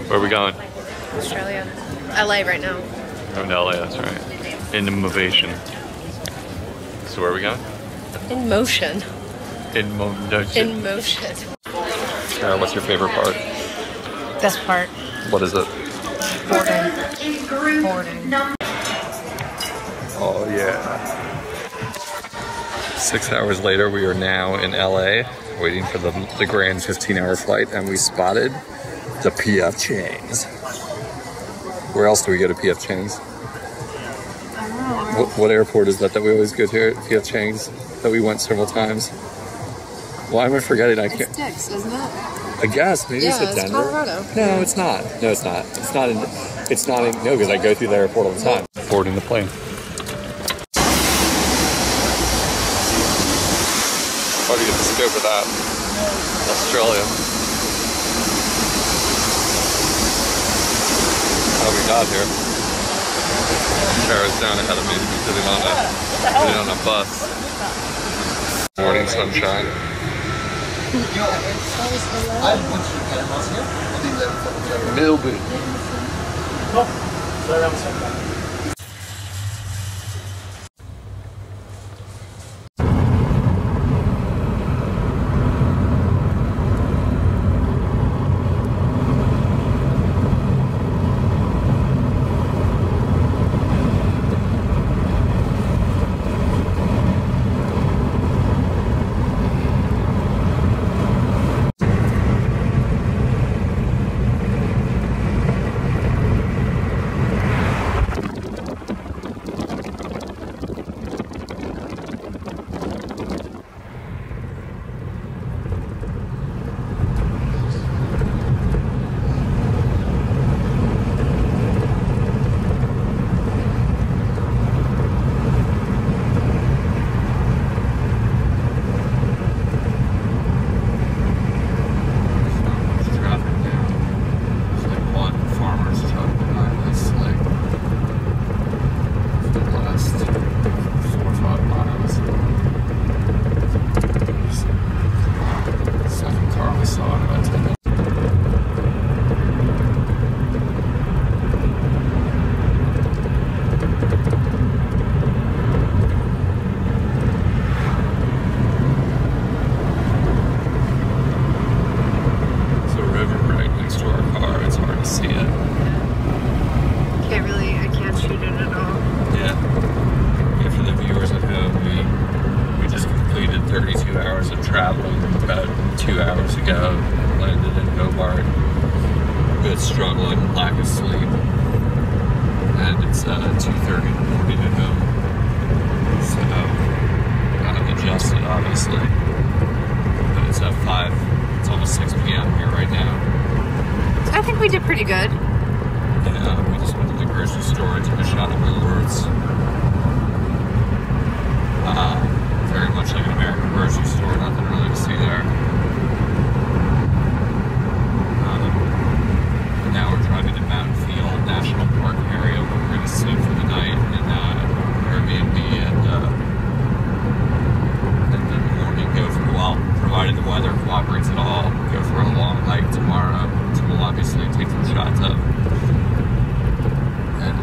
Where are we going? Australia. LA right now. Going to LA, that's right. Innovation. So where are we going? In motion. In motion. In motion. Sarah, what's your favorite part? Best part. What is it? Boarding. Boarding. Oh yeah. 6 hours later, we are now in LA, waiting for the grand 15-hour flight, and we spotted the PF Chang's. Where else do we go to PF Chang's? I don't know. What airport is that we always go to at PF Chang's that we went several times? Why am I forgetting? I can't. It's Dix, isn't it? I guess maybe it's it's Denver. Colorado. No, it's not. No, it's not. It's not in. It's not in. No, because I go through the airport all the time. Boarding the plane. How do you get the scope of that? Australia. How we got here? Sarah's down ahead of me, sitting on a bus. Morning sunshine. Milby. Struggling, lack of sleep, and it's 2:30 in the morning at home, so kind of adjusted obviously, but it's at 5, it's almost 6 p.m. here right now. I think we did pretty good. Yeah, we just went to the grocery store and took a shot of Woolworths. Very much like an American grocery store, nothing really to see there. Now we're driving to Mountain Field National Park area where we're going to sleep for the night in Airbnb, and then in the morning go for, well, provided the weather cooperates at all, go for a long hike tomorrow, which we'll obviously take some shots of. And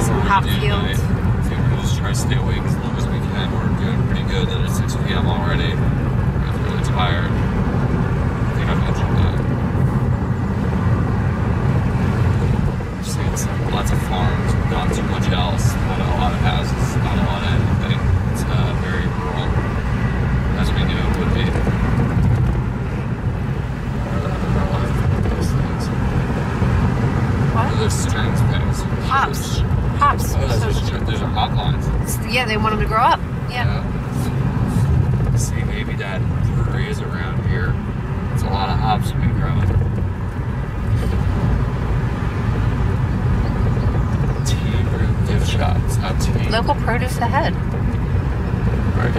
some hop fields. I think we're going to just try to stay awake as long as we can. We're doing pretty good that it's 6 p.m. already. We're really tired. I mentioned that. We're seeing lots of farms, not too much else, not a lot of houses, not a lot of anything. It's very rural, as we knew it would be. What? What are those strings things? Hops. Hops. Oh, those are hop lines. Yeah, they want them to grow up. Yeah. See, maybe that breeze around here. There's a lot of hops have been growing. Tea room gift shops, not tea. Local produce ahead. Right.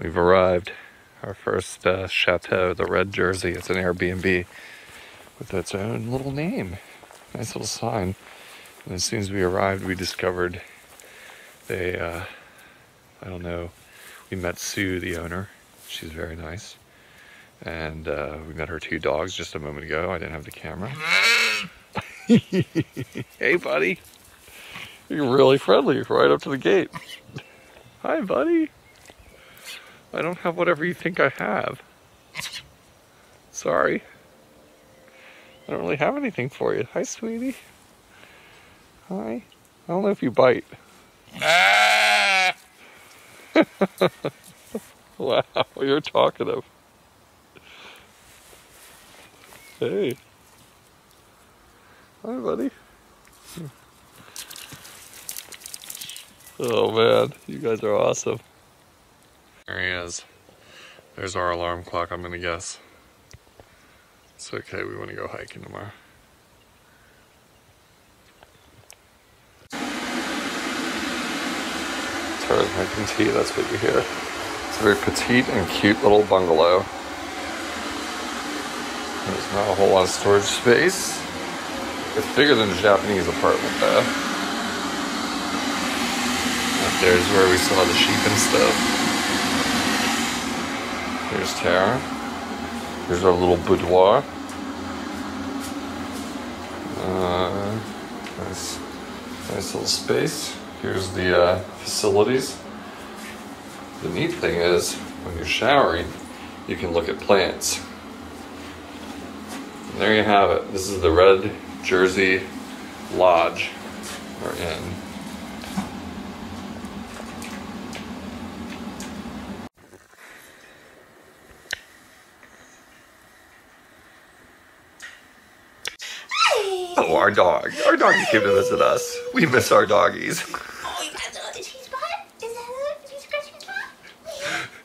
We've arrived. Our first first chateau, the Red Jersey. It's an Airbnb with its own little name. Nice little sign. And as soon as we arrived, we discovered I don't know, we met Sue, the owner. She's very nice. And we met her 2 dogs just a moment ago. I didn't have the camera. Hey, buddy. You're really friendly right up to the gate. Hi, buddy. I don't have whatever you think I have. Sorry. I don't really have anything for you. Hi, sweetie. Hi. I don't know if you bite. Wow, you're talkative. Hey. Hi, buddy. Oh man, you guys are awesome. There he is. There's our alarm clock, I'm gonna guess. It's okay, we want to go hiking tomorrow. Tara's making tea, that's what you hear. It's a very petite and cute little bungalow. There's not a whole lot of storage space. It's bigger than a Japanese apartment though. Up there's where we saw the sheep and stuff. Here's Tara. Here's our little boudoir. Nice little space. Here's the facilities. The neat thing is, when you're showering, you can look at plants. And there you have it. This is the Red Jersey Lodge we're in. Oh, our dog. Our doggies came to visit us. We miss our doggies. Oh, you guys know the cheese spot? Is that it? Did you scratch your spot?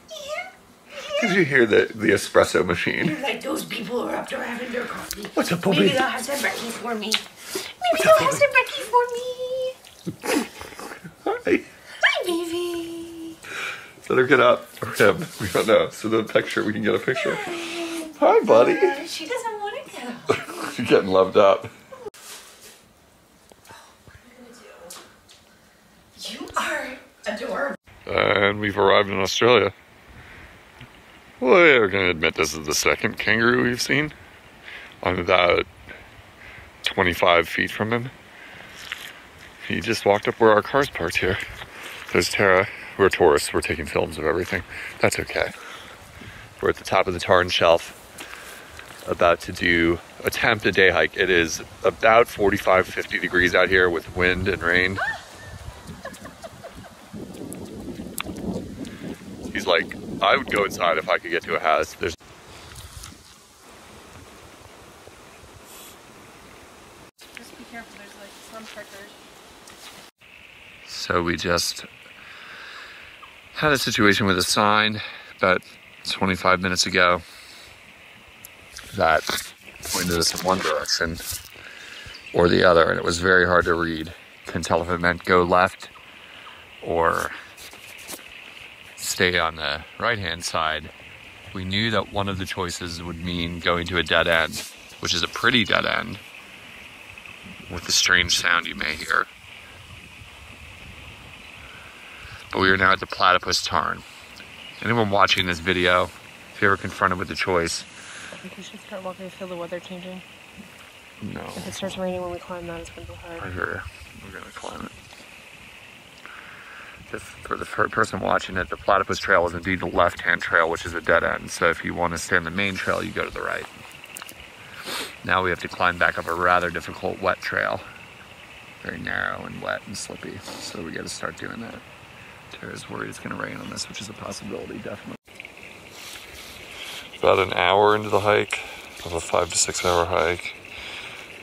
Yeah. Did you hear the espresso machine? You're like, those people are up to having their coffee. What's up, Bobby? Maybe they'll have some brekkies for me. Maybe they'll have some brekkies for me. Hi. Hi, baby. Let her get up. Or him. We don't know. So the picture, we can get a picture. Hi, buddy. She doesn't want to go. She's getting loved up. You are adorable. And we've arrived in Australia. We're going to admit this is the second kangaroo we've seen. I'm about 25 feet from him. He just walked up where our car's parked here. There's Tara. We're tourists. We're taking films of everything. That's okay. We're at the top of the Tarn Shelf. About to attempt a day hike. It is about 45, 50 degrees out here with wind and rain. He's like, I would go inside if I could get to a house. Just be careful, there's like some prickers. So we just had a situation with a sign about 25 minutes ago that pointed us in one direction or the other, and it was very hard to read. Couldn't tell if it meant go left or stay on the right-hand side. We knew that one of the choices would mean going to a dead end, which is a pretty dead end with the strange sound you may hear. But we are now at the Platypus Tarn. Anyone watching this video, if you're ever confronted with the choice, I think we should start walking. I feel the weather changing. no. If it starts raining when we climb that, it's going to be hard. I hear you. We're gonna climb it. For the person watching it, the Platypus Trail is indeed the left-hand trail, which is a dead end. So if you want to stay on the main trail, you go to the right. Now we have to climb back up a rather difficult wet trail. Very narrow and wet and slippy. So we got to start doing that. Tara's worried it's going to rain on this, which is a possibility, definitely. About an hour into the hike, of a 5 to 6 hour hike.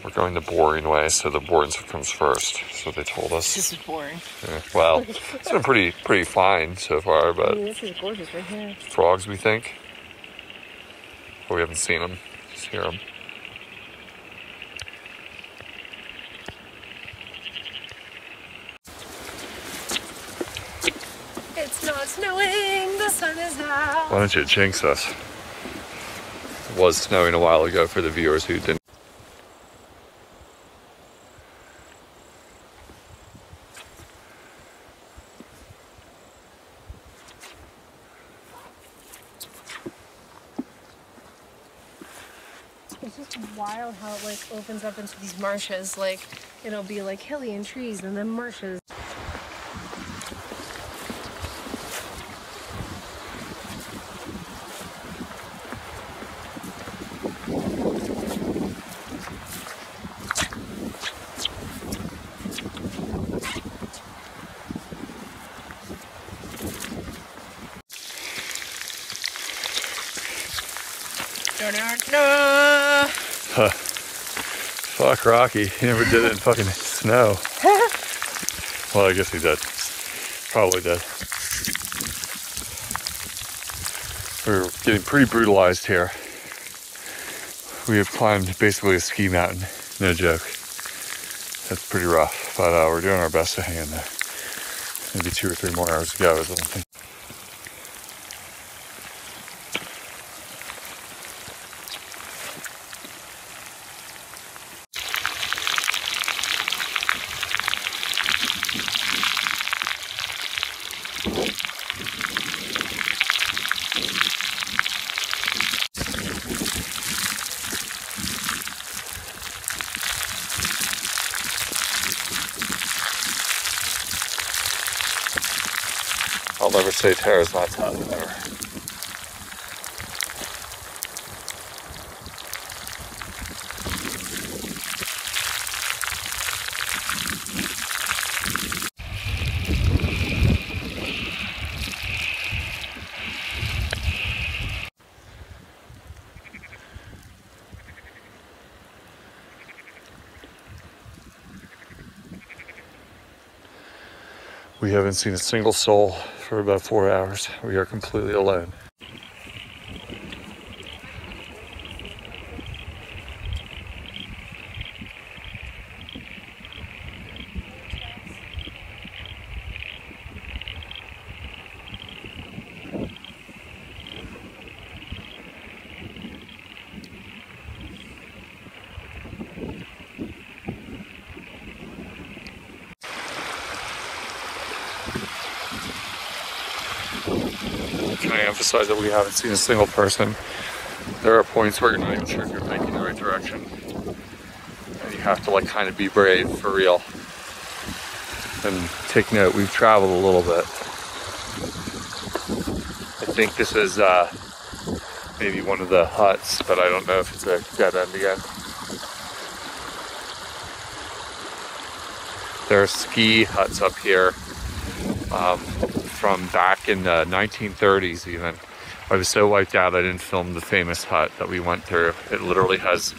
We're going the boring way, so the boring comes first. That's what they told us. This is boring. Yeah, well, it's been pretty fine so far, but I mean, this is gorgeous right here. frogs, we think. But we haven't seen them. Just hear them. It's not snowing, the sun is out. Why don't you jinx us? It was snowing a while ago for the viewers who didn't. It's just wild how it like opens up into these marshes. Like it'll be like hilly and trees and then marshes. Fuck Rocky, he never did it in fucking snow. Well, I guess he did. Probably did. We're getting pretty brutalized here. We have climbed basically a ski mountain, no joke. That's pretty rough, but we're doing our best to hang in there. Maybe 2 or 3 more hours to go is what I'm thinking. I'll never say Tara's not tough, ever. We haven't seen a single soul for about 4 hours. We are completely alone. Can I emphasize that we haven't seen a single person? There are points where you're not even sure if you're thinking the right direction. And you have to like kind of be brave for real. And take note, we've traveled a little bit. I think this is maybe one of the huts, but I don't know if it's a dead end again. There are ski huts up here. From back in the 1930s even. I was so wiped out I didn't film the famous hut that we went through. It literally has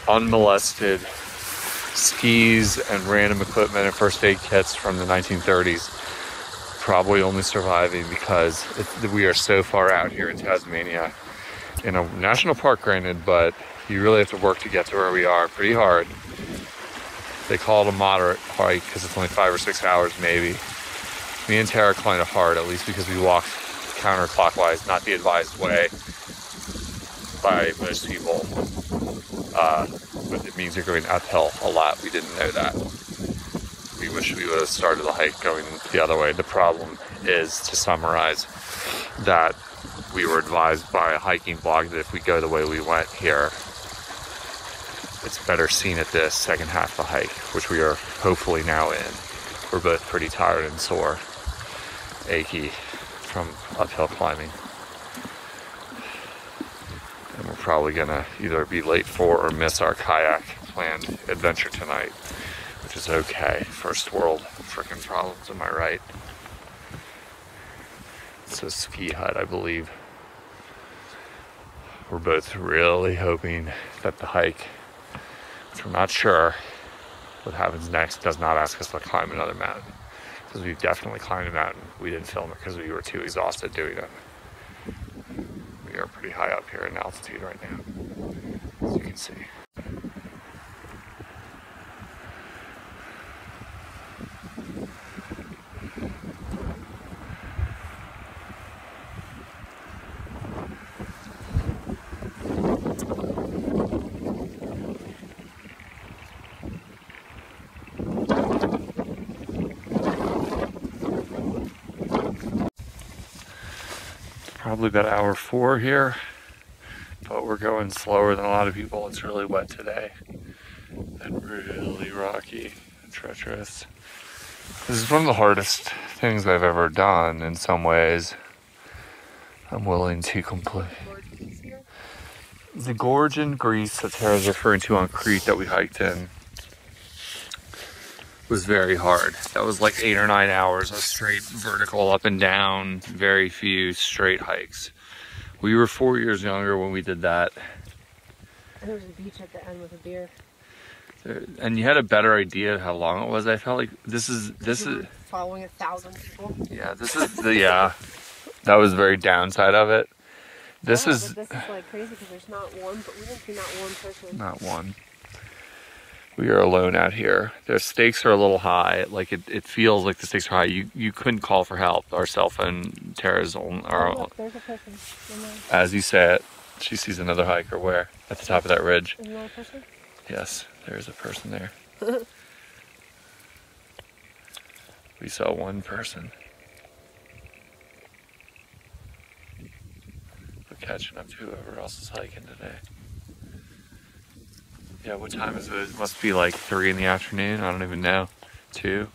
unmolested skis and random equipment and first aid kits from the 1930s. Probably only surviving because we are so far out here in Tasmania. In a national park, granted, but you really have to work to get to where we are. Pretty hard. They call it a moderate hike because it's only 5 or 6 hours maybe. Me and Tara climbed it hard, at least because we walked counterclockwise, not the advised way by most people. But it means you're going uphill a lot. We didn't know that. We wish we would have started the hike going the other way. The problem is, to summarize, that we were advised by a hiking blog that if we go the way we went here, it's better seen at this second half of the hike, which we are hopefully now in. We're both pretty tired and sore, achy from uphill climbing. And we're probably gonna either be late for or miss our kayak planned adventure tonight, which is okay. First world frickin' problems, am I right? It's a ski hut, I believe. We're both really hoping that the hike, which we're not sure what happens next, does not ask us to climb another mountain. Because we've definitely climbed a mountain. We didn't film it because we were too exhausted doing it. We are pretty high up here in altitude right now, as you can see. probably about hour 4 here, but we're going slower than a lot of people. It's really wet today and really rocky and treacherous. This is one of the hardest things I've ever done in some ways. I'm willing to complete. The gorge in Greece that Tara's referring to on Crete that we hiked in was very hard. That was like 8 or 9 hours of straight vertical up and down, very few straight hikes. We were 4 years younger when we did that. And there was a beach at the end with a beer. And you had a better idea of how long it was. I felt like this is following 1,000 people. Yeah, this is the that was very downside of it. This is like crazy because there's not one, but we didn't see not one person. Not one. We are alone out here. The stakes are a little high. Like it feels like the stakes are high. You couldn't call for help. Our cell phone, Tara's own. Look, there's a person. As you say it, she sees another hiker where? At the top of that ridge. Is another person? Yes, there's a person there. We saw one person. We're catching up to whoever else is hiking today. Yeah, what time is it? It must be like 3 in the afternoon. I don't even know. 2?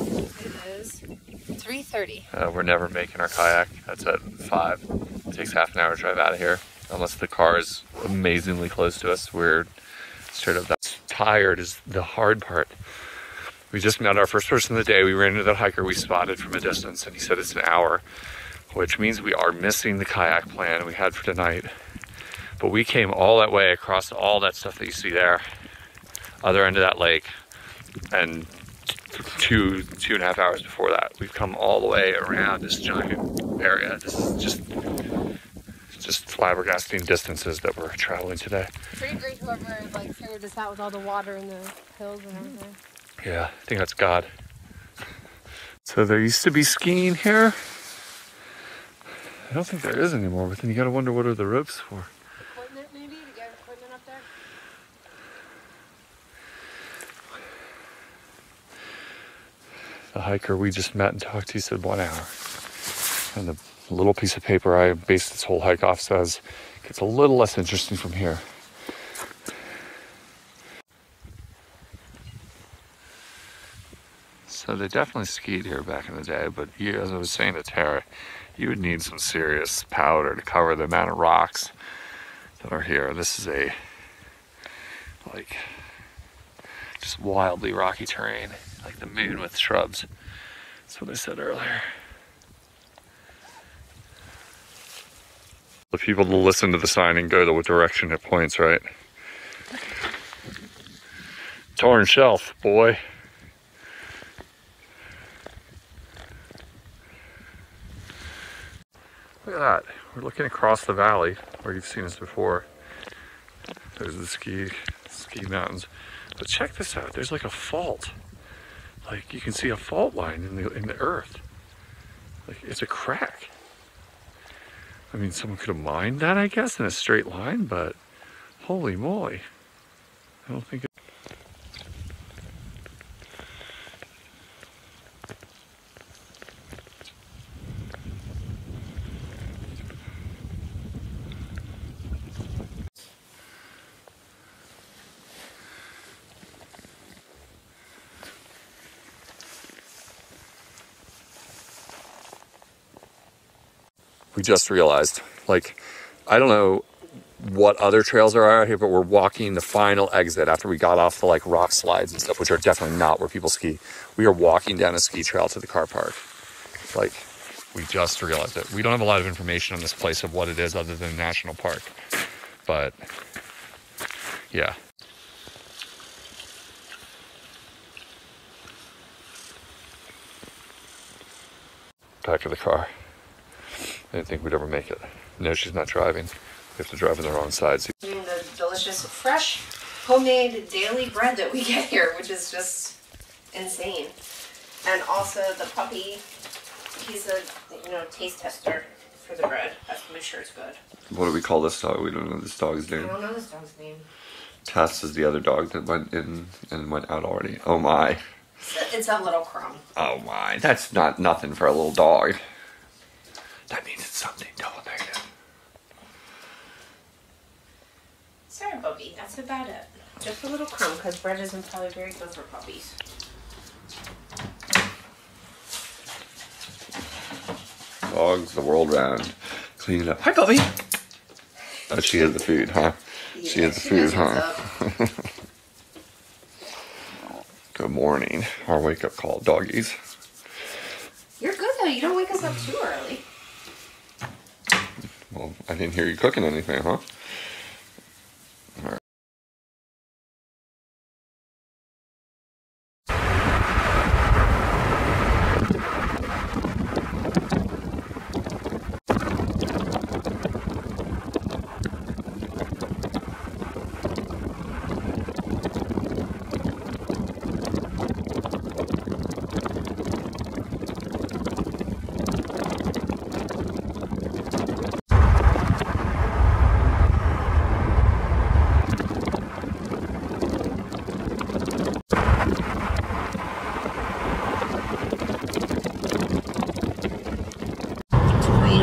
It is 3:30. We're never making our kayak. That's at 5. It takes half an hour to drive out of here. Unless the car is amazingly close to us. We're straight up. That's tired is the hard part. We just met our first person of the day. We ran into that hiker we spotted from a distance, and he said it's an hour, which means we are missing the kayak plan we had for tonight. But we came all that way across all that stuff that you see there, other end of that lake, and 2.5 hours before that, we've come all the way around this giant area. This is just flabbergasting distances that we're traveling today. Pretty great whoever like figured this out with all the water and the hills and everything. Yeah, I think that's God. So there used to be skiing here. I don't think there is anymore, but then you gotta wonder what are the ropes for. Equipment maybe, to get equipment up there? The hiker we just met and talked to said 1 hour. And the little piece of paper I based this whole hike off says it gets a little less interesting from here. So they definitely skied here back in the day, but you, as I was saying to Tara, you would need some serious powder to cover the amount of rocks that are here. This is a, like, just wildly rocky terrain, like the moon with shrubs. That's what I said earlier. The people to listen to the sign and go the direction it points, right? Tarn Shelf, boy. Look at that. We're looking across the valley where you've seen us before. There's the ski mountains. But check this out. There's like a fault. Like you can see a fault line in the earth. Like it's a crack. I mean, someone could have mined that, I guess, in a straight line, but holy moly. I don't think we just realized, like, I don't know what other trails are out here, but we're walking the final exit after we got off the like rock slides and stuff, which are definitely not where people ski. We are walking down a ski trail to the car park. Like, we just realized it. We don't have a lot of information on this place of what it is other than a national park, but yeah. Back to the car. I didn't think we'd ever make it. No, she's not driving. We have to drive on the wrong side. And the delicious, fresh, homemade daily bread that we get here, which is just insane. And also the puppy, he's a taste tester for the bread. Has to make sure it's good. What do we call this dog? We don't know this dog's name. I don't know this dog's name. Tess is the other dog that went in and went out already. Oh my. It's a little crumb. Oh my. That's not nothing for a little dog. That means it's something double negative. Sorry, Bubby, that's about it. Just a little crumb, because bread isn't probably very good for puppies. Dogs the world round. Clean it up. Hi, Bubby! Oh, she has the food, huh? Yeah, she has the food, huh? Good morning. Our wake-up call, doggies. You're good, though. You don't wake us up too early. Well, I didn't hear you cooking anything, huh? All right.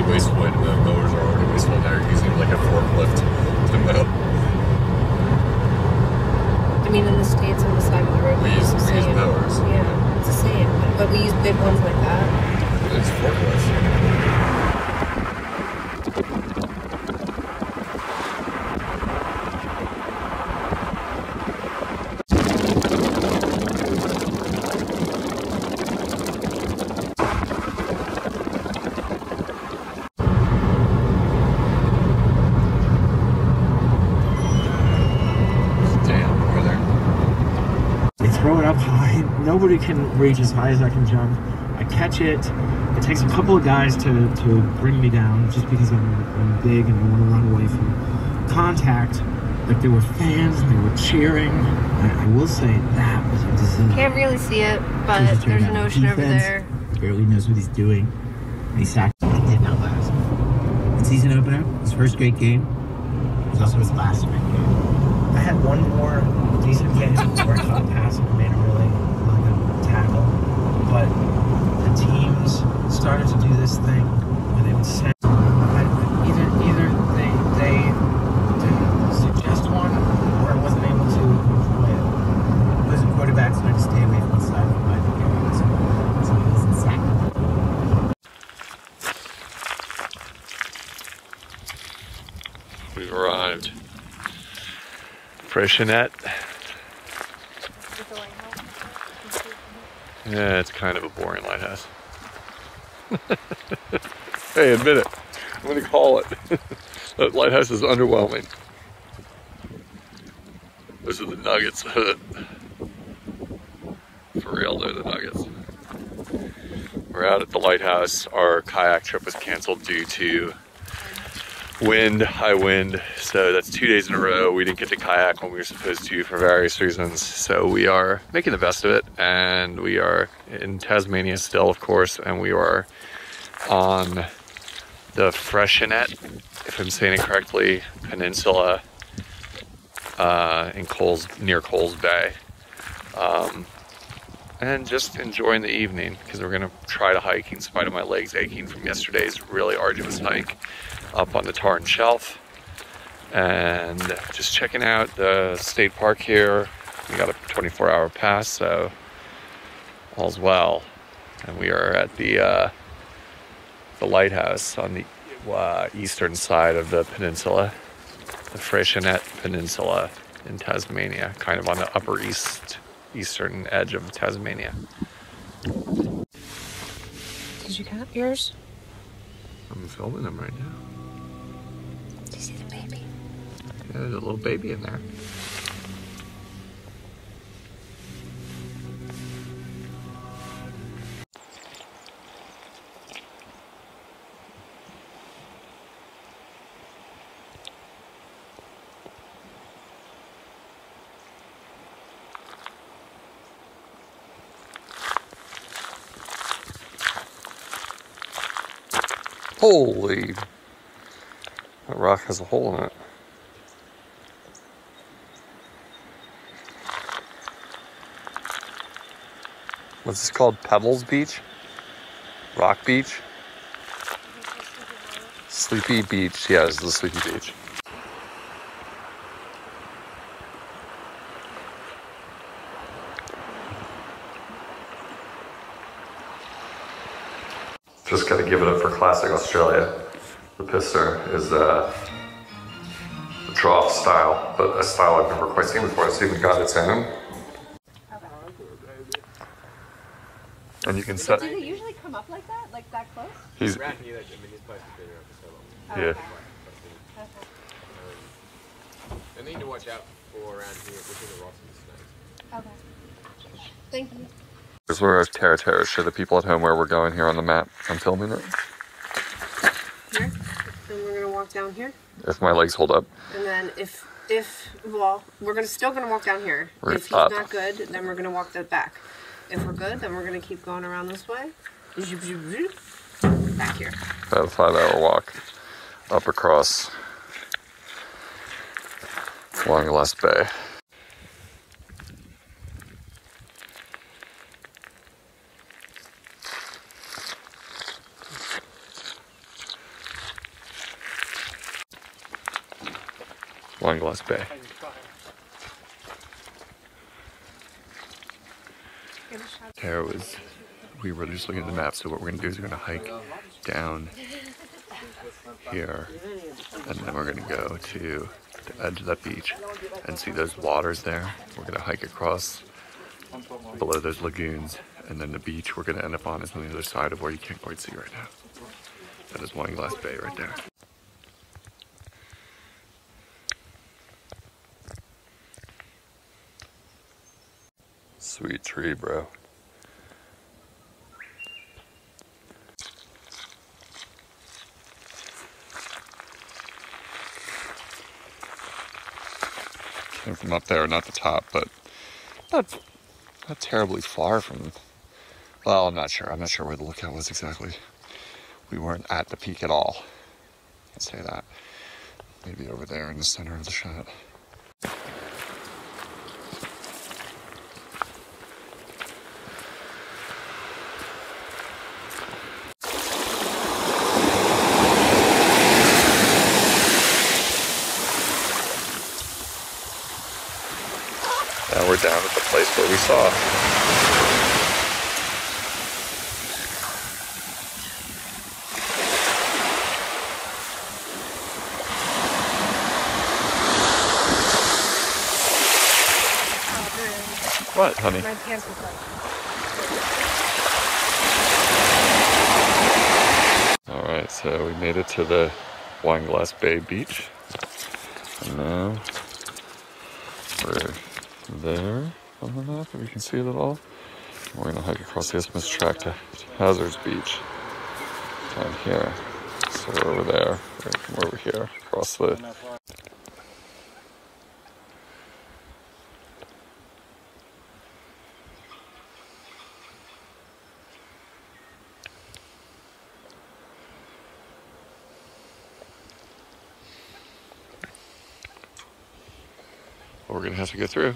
Wasteful when the mowers are already wasteful. Now you're using like a forklift to mow. I mean, in the States, on the side of the road, We use mowers. Yeah, it's the same. But we use big ones like that. It's forklifts. Throw it up high. Nobody can reach as high as I can jump. I catch it. It takes a couple of guys to bring me down just because I'm big and I want to run away from contact. Like there were fans and they were cheering. I will say that was a disaster. Can't really see it, but there's an ocean over there. Barely knows what he's doing. And he sacked. It did not last. The season opener, his first great game, was also his last great game. I had one more decent game where I caught a pass and made a really good tackle. But the teams started to do this thing where they would send either they didn't suggest one or I wasn't able to enjoy it. Losing quarterbacks so I just stay away from the side of my game. So it wasn't sacked. We've arrived. Freshenette. Yeah, it's kind of a boring lighthouse. Hey, admit it. I'm going to call it. That lighthouse is underwhelming. Those are the nuggets. For real, they're the nuggets. We're out at the lighthouse. Our kayak trip was canceled due to high wind, so that's 2 days in a row. We didn't get to kayak when we were supposed to for various reasons, so we are making the best of it, and we are in Tasmania still, of course, and we are on the Freshenette, if I'm saying it correctly, peninsula near Coles Bay, and just enjoying the evening because we're gonna try to hike in spite of my legs aching from yesterday's really arduous hike up on the Tarn Shelf, and just checking out the state park here. We got a 24-hour pass, so all's well. And we are at the lighthouse on the eastern side of the peninsula, the Freshenette Peninsula in Tasmania, kind of on the upper eastern edge of Tasmania. Did you count yours? I'm filming them right now. Do you see the baby? Yeah, there's a little baby in there. Holy, that rock has a hole in it. What's this called? Pebbles Beach? Rock Beach? Sleepy Beach. Yeah, this is the Sleepy Beach. Just gotta give it up for classic Australia. The pisser is the trough style, but a style I've never quite seen before. It's even got its own. And you can set. Do they usually come up like that close? He's. Around here, I mean, this place has been around for so long. Yeah. And need to watch out for around here between the rocks and the snakes. Okay. Thank you. Here's where our terra show the people at home where we're going here on the map. I'm filming it. Here, and we're gonna walk down here. If my legs hold up. And then well, we're still gonna walk down here. Right If he's up. not good, then we're gonna walk that back. If we're good, then we're gonna keep going around this way. Back here. About a 5-hour walk up across Long Glass Bay. Long Glass Bay. We were just looking at the map, so what we're going to do is we're going to hike down here, and then we're going to go to the edge of that beach and see those waters there. We're going to hike across below those lagoons, and then the beach we're going to end up on is on the other side of where you can't quite see right now. That is Wine Glass Bay right there. Sweet tree, bro. Came from up there, not the top, but not terribly far from. Well, I'm not sure. I'm not sure where the lookout was exactly. We weren't at the peak at all. I'd say that. Maybe over there in the center of the shot. Now we're down at the place where we saw. What, honey? My pants look like. Alright, so we made it to the Wine Glass Bay Beach. And now we're there on the map, if you can see it at all. We're going to hike across the Isthmus Track to Hazards Beach down here. So we're over there, we're over here, across the... We're going to have to go through.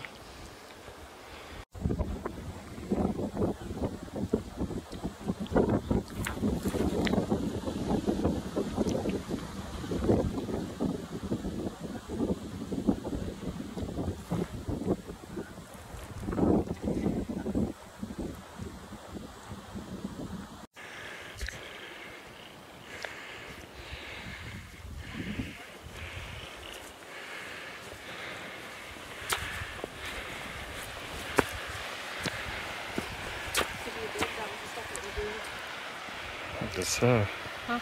I guess so. Huh?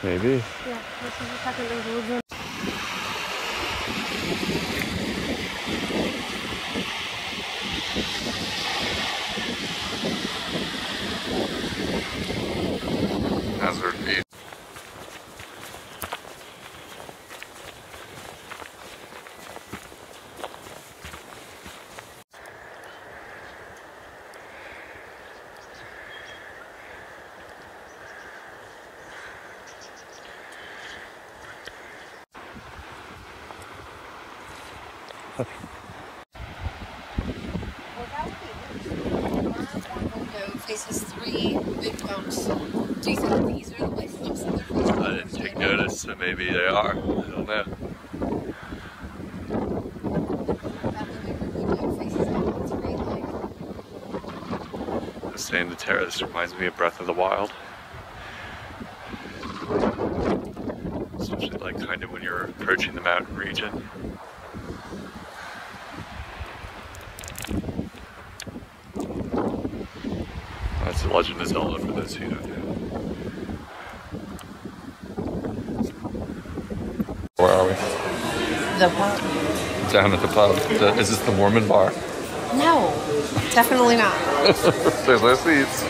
Maybe. Yeah, this is the second lagoon. Hazard Beach. Window faces 3 big bumps. Do you think these are the life bumps that they're facing? I didn't take notice. so maybe they are. I don't know. I was saying to Tara, this reminds me of Breath of the Wild. Especially like kind of when you're approaching the mountain region. That's The Legend of Zelda for those who don't know. Where are we? The pub. Down at the pub. Is this the Mormon bar? No, definitely not. There's no seats.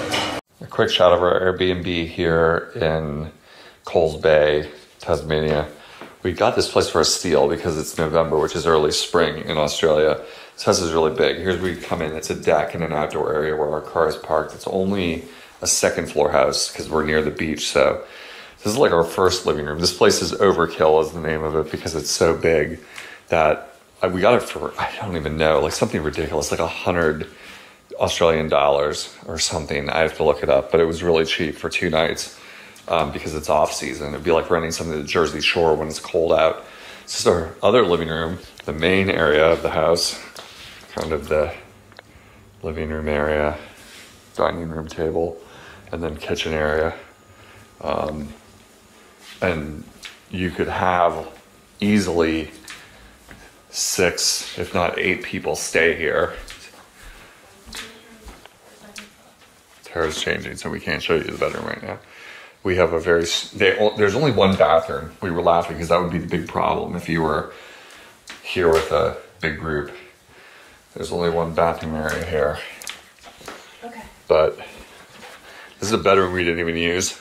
A quick shot of our Airbnb here in Coles Bay, Tasmania. We got this place for a steal because it's November, which is early spring in Australia. This house is really big. Here's where you come in. It's a deck and an outdoor area where our car is parked. It's only a second floor house because we're near the beach. So this is like our first living room. This place is Overkill is the name of it because it's so big that we got it for, I don't even know, like something ridiculous, like 100 Australian dollars or something. I have to look it up, but it was really cheap for 2 nights because it's off season. It'd be like renting something to the Jersey Shore when it's cold out. This is our other living room, the main area of the house, kind of the living room area, dining room table, and then kitchen area. And you could have easily 6, if not 8 people stay here. Tara's changing, so we can't show you the bedroom right now. We have a very, there's only one bathroom. We were laughing because that would be the big problem if you were here with a big group. There's only one bathroom area here. Okay. But this is a bedroom we didn't even use.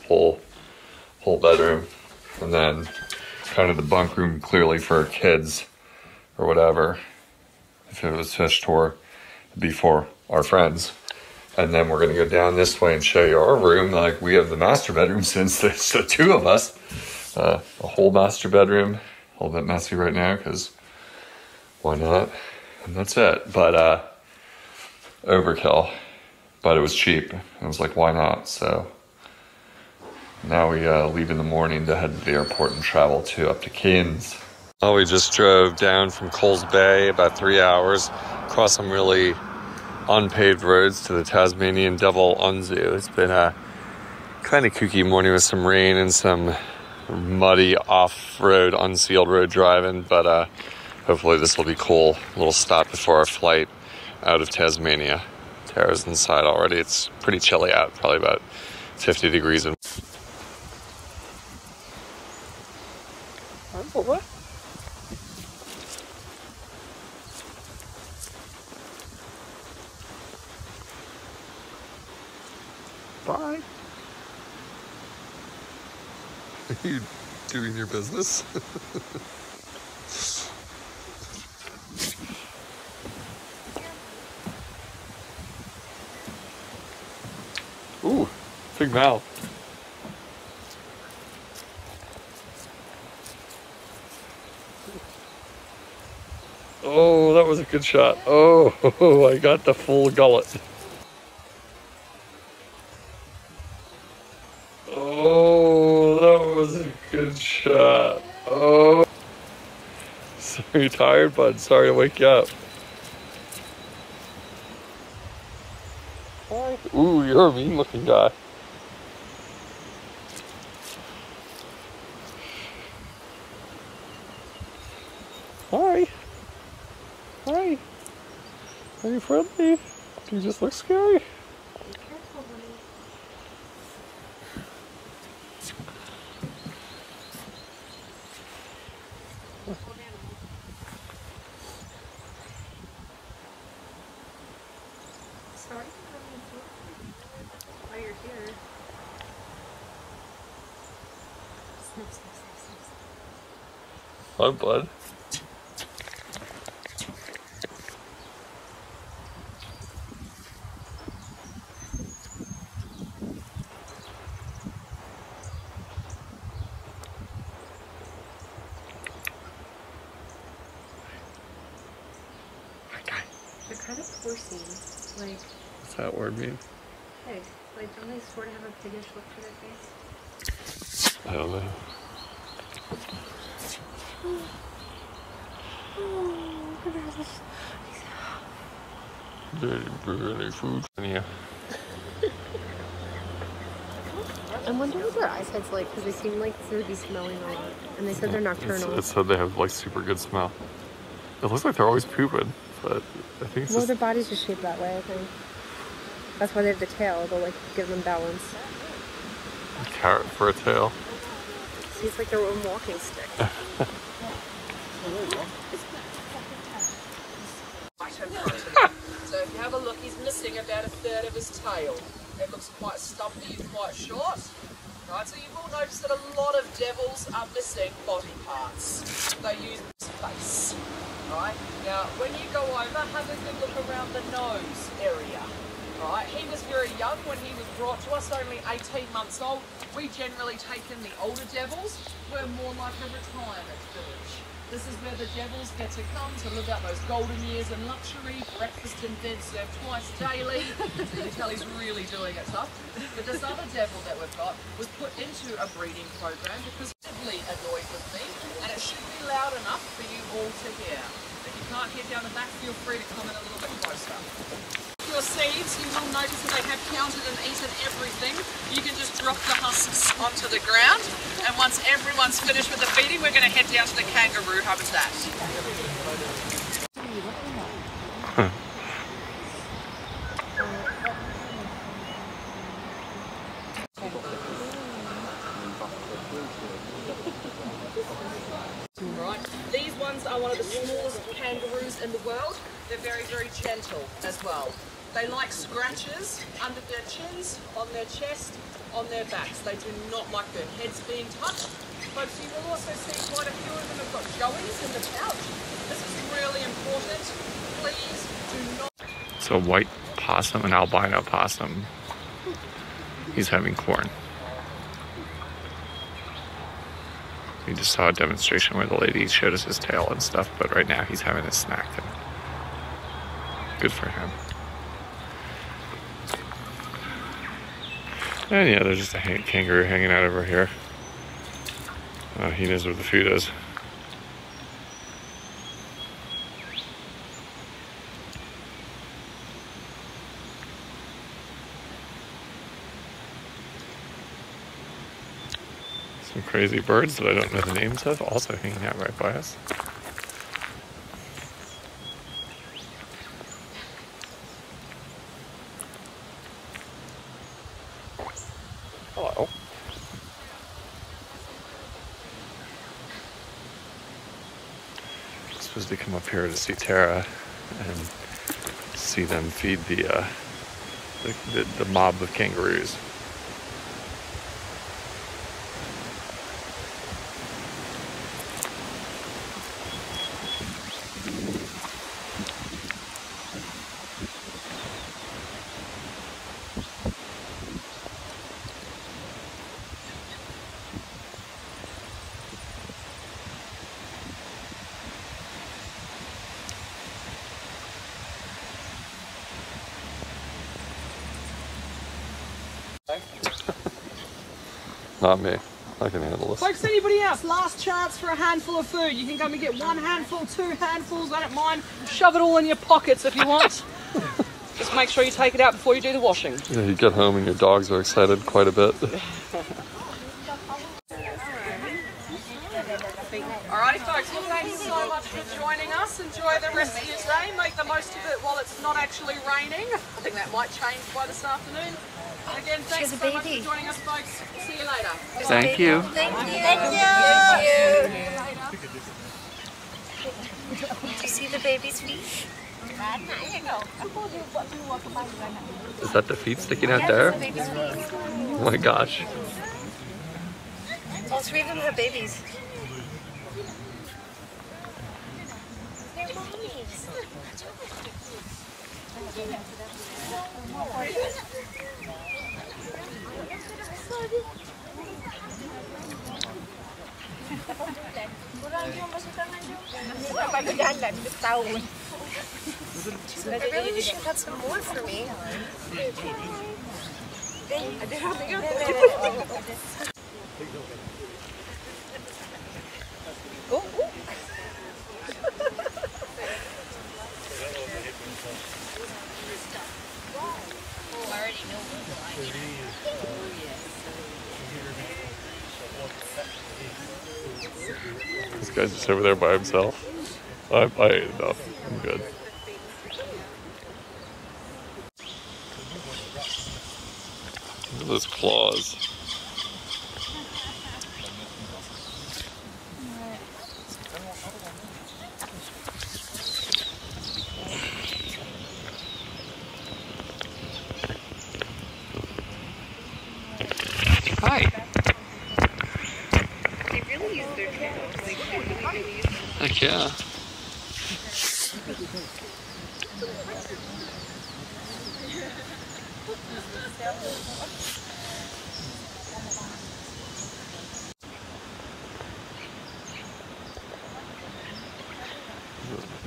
Whole bedroom. And then kind of the bunk room clearly for kids or whatever. If it was fish tour, it'd be for our friends. And then we're gonna go down this way and show you our room. Like we have the master bedroom since there's the 2 of us. A whole master bedroom. A little bit messy right now because why not? And that's it. But Overkill. But it was cheap. It was like, why not? So now we leave in the morning to head to the airport and travel up to Cairns. Well, we just drove down from Coles Bay about 3 hours, across some really unpaved roads to the Tasmanian Devil Unzu. It's been a kind of kooky morning with some rain and some muddy off-road, unsealed road driving, but hopefully this will be cool. A little stop before our flight out of Tasmania. Tara's inside already. It's pretty chilly out, probably about 50 degrees. What? Bye. Are you doing your business? Ooh, big mouth. Oh, that was a good shot. Oh, I got the full gullet. Oh, that was a good shot. Oh. So you're tired, bud? Sorry to wake you up. Hi. Ooh, you're a mean looking guy. Hi. Hi. Are you friendly? Do you just look scary? Be careful, buddy. Sorry while you're here. Snip, snip, snip, snip, snip. Hi, bud. They're kind of porcine, like What's that word mean? pig. Like, don't they sort of have a piggish look to their face? I don't know. Any food? Yeah. I wonder what their eyesight's like because they seem like they would be smelling a lot. And they said they're nocturnal. It said they have like super good smell. It looks like they're always pooping, but I think it's well, their bodies are shaped that way, I think. That's why they have the tail. They'll like give them balance. a carrot for a tail. It's like their own walking stick. So if you have a look, he's missing about a third of his tail. It looks quite stumpy and quite short. Right, so you will notice that a lot of devils are missing body parts. They use his face. Right, now when you go over, have a good look around the nose area. Right, he was very young when he was brought to us, only 18 months old. We generally take in the older devils. We're more like a retirement village. This is where the devils get to come to live out those golden years in luxury, breakfast in bed served twice daily. So you can tell he's really doing it tough. But this other devil that we've got was put into a breeding program because he's really annoyed with me, and it should be loud enough for you all to hear. If you can't hear down the back, feel free to come in a little bit closer. Your seeds, you will notice that they have counted and eaten everything. You can just drop the husks onto the ground, and once everyone's finished with the feeding, we're going to head down to the kangaroo habitat. Right, these ones are one of the smallest kangaroos in the world. They're very, very gentle as well. They like scratches under their chins, on their chest, on their backs. They do not like their heads being touched. Folks, you will also see quite a few of them have got joeys in the pouch. This is really important. Please do not... It's a white possum, an albino possum. He's having corn. We just saw a demonstration where the lady showed us his tail and stuff, but right now he's having his snack. Good for him. And yeah, there's just a kangaroo hanging out over here. He knows where the food is. Some crazy birds that I don't know the names of also hanging out right by us. Hello. I'm supposed to come up here to see Tara and see them feed the mob of kangaroos. Not me. I can handle this. Folks, anybody else? Last chance for a handful of food. You can come and get one handful, two handfuls, I don't mind. Shove it all in your pockets if you want. Just make sure you take it out before you do the washing. Yeah, you get home and your dogs are excited quite a bit. Alrighty folks, well thank you so much for joining us. Enjoy the rest of your day. Make the most of it while it's not actually raining. I think that might change by this afternoon. And again, thanks so much for joining us folks. See you later. Thank you. Thank you. Thank you. Do you see the baby's feet? Is that the feet sticking out there? The baby's feet. Oh my gosh. All three of them have babies. They're mommies. I really wish you had some more for me. This guy's just over there by himself. I ate enough. I'm good. Look at those claws. Hi. They really use their tails. Like, they really use them. Heck yeah.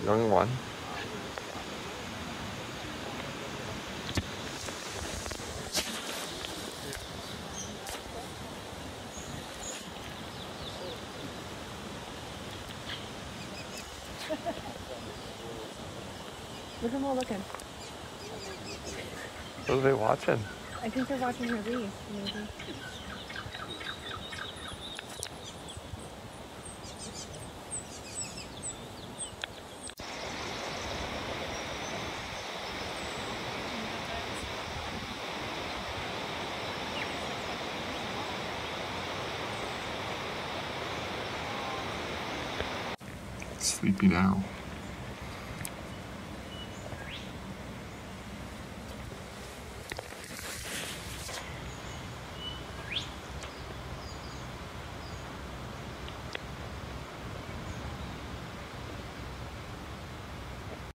Young one. Look at them all looking. What are they watching? I think they're watching her leave, maybe. Sleepy now.